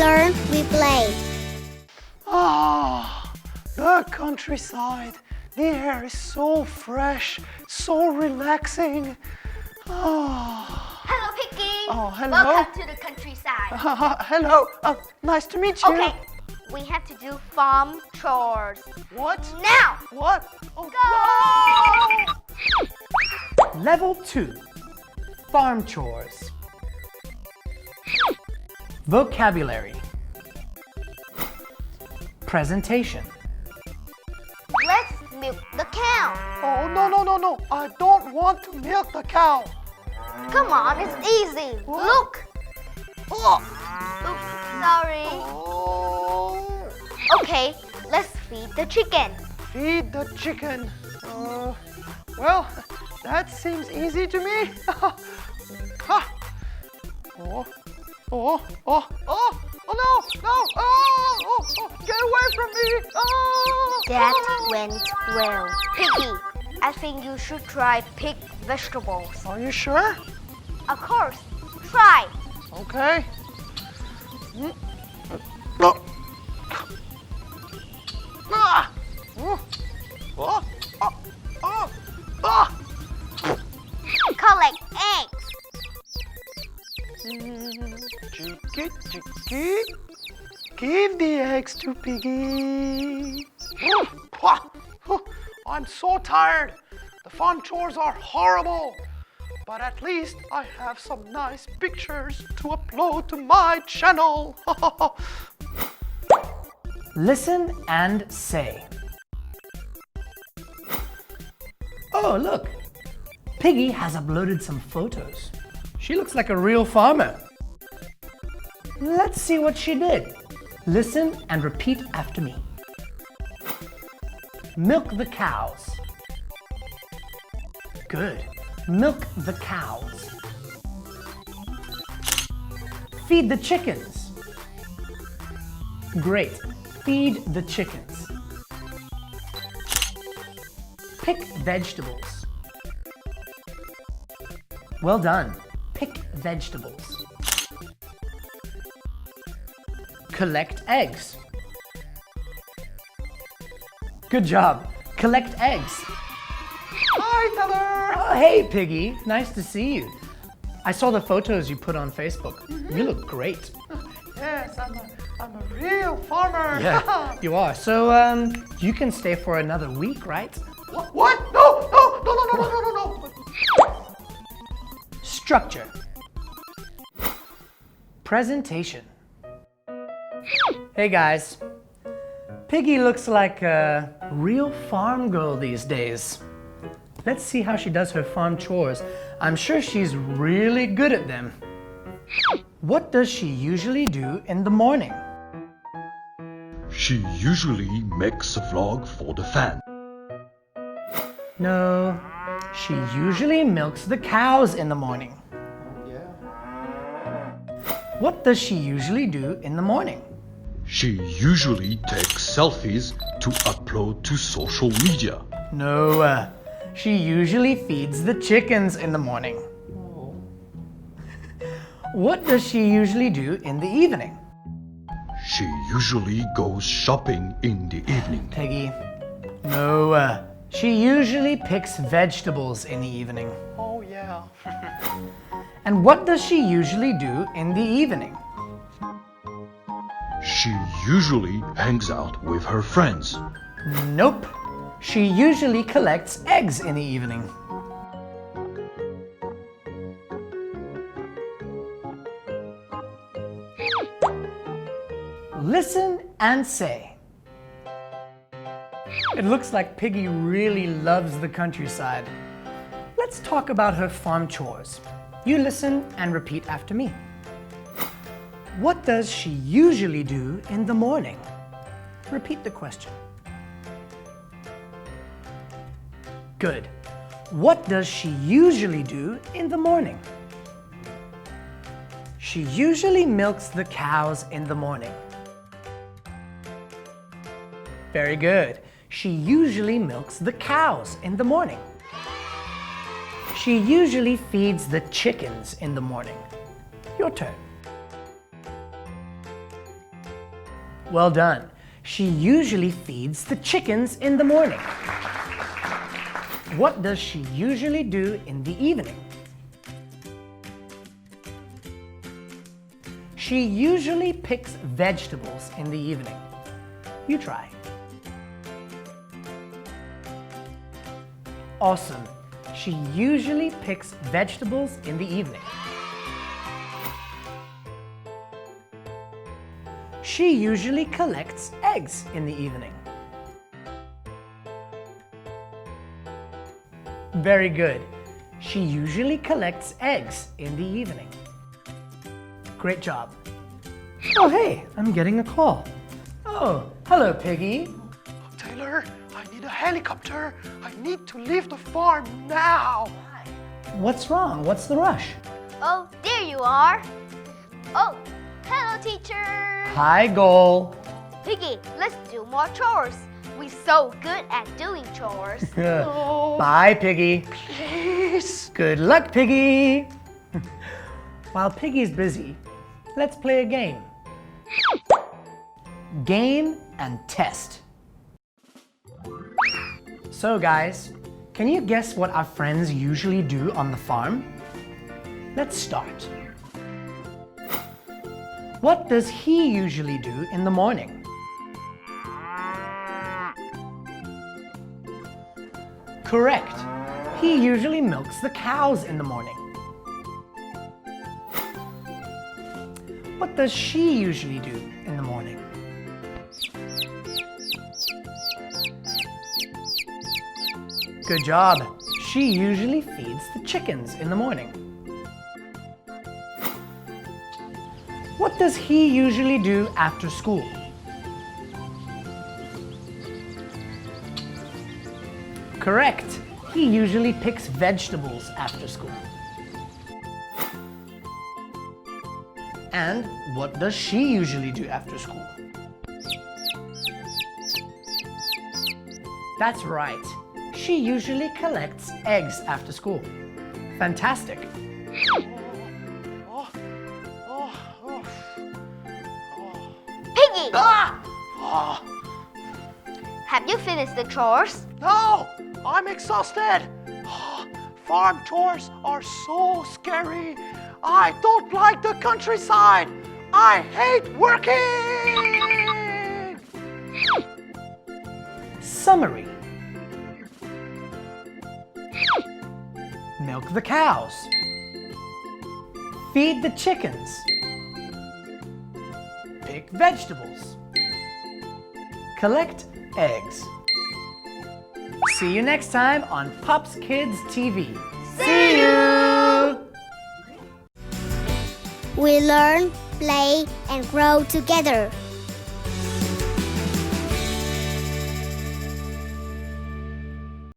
learn, we play. Ah, the countryside. The air is so fresh, so relaxing. Ah. Hello, Picky. Oh, hello. Welcome to the countryside. Hello. Nice to meet you. Okay, we have to do farm chores. What? Now. What? Oh, Go! Level 2. Farm chores. Vocabulary. Presentation. Let's milk the cow. Oh, no. I don't want to milk the cow. Come on, it's easy. Look. Oh. Oops, sorry. Oh. Okay, let's feed the chicken. Feed the chicken. Well, that seems easy to me. Oh, no. Get away from me. Oh. That went well. Piggy, I think you should try pick vegetables. Are you sure? Of course, try. Okay. Collect eggs. Chicky. Give the eggs to Piggy. I'm so tired. The farm chores are horrible. But at least I have some nice pictures to upload to my channel. Listen and say. Oh, look. Piggy has uploaded some photos. She looks like a real farmer. Let's see what she did. Listen and repeat after me. Milk the cows. Good. Milk the cows. Feed the chickens. Great. Feed the chickens. Pick vegetables. Well done. Pick vegetables. Collect eggs. Good job. Collect eggs. Hi, Mother. Oh, hey, Piggy. Nice to see you. I saw the photos you put on Facebook. You look great. Yes, I'm a real farmer. Yeah, you are. So, you can stay for another week, right? What? No. Structure. Presentation. Hey guys. Piggy looks like a real farm girl these days. Let's see how she does her farm chores. I'm sure she's really good at them. What does she usually do in the morning? She usually makes a vlog for the fan. No, she usually milks the cows in the morning. What does she usually do in the morning? She usually takes selfies to upload to social media. No, she usually feeds the chickens in the morning. What does she usually do in the evening? She usually goes shopping in the evening. Peggy, no, she usually picks vegetables in the evening. Oh, yeah. And what does she usually do in the evening? She usually hangs out with her friends. Nope, she usually collects eggs in the evening. Listen and say. It looks like Piggy really loves the countryside. Let's talk about her farm chores. You listen and repeat after me. What does she usually do in the morning? Repeat the question. Good. What does she usually do in the morning? She usually milks the cows in the morning. Very good. She usually milks the cows in the morning. She usually feeds the chickens in the morning. Your turn. Well done. She usually feeds the chickens in the morning. What does she usually do in the evening? She usually picks vegetables in the evening. You try. Awesome. She usually picks vegetables in the evening. She usually collects eggs in the evening. Very good. She usually collects eggs in the evening. Great job. Oh, hey, I'm getting a call. Oh, hello, Piggy. Taylor, I need a helicopter. I need to leave the farm now. What's wrong? What's the rush? Oh, there you are. Oh, hello, teacher. Hi, Goal. Piggy, let's do more chores. We're so good at doing chores. Bye, Piggy. Please. Good luck, Piggy. While Piggy's busy, let's play a game. Game and test. So guys, can you guess what our friends usually do on the farm? Let's start. What does he usually do in the morning? Correct. He usually milks the cows in the morning. What does she usually do in the morning? Good job. She usually feeds the chickens in the morning. What does he usually do after school? Correct. He usually picks vegetables after school. And what does she usually do after school? That's right. She usually collects eggs after school. Fantastic. Piggy, Ah! have you finished the chores? No, I'm exhausted. Farm chores are so scary. I don't like the countryside. I hate working. Summary. Milk the cows. Feed the chickens. Pick vegetables. Collect eggs. See you next time on Pops Kids TV. See you! We learn, play, and grow together.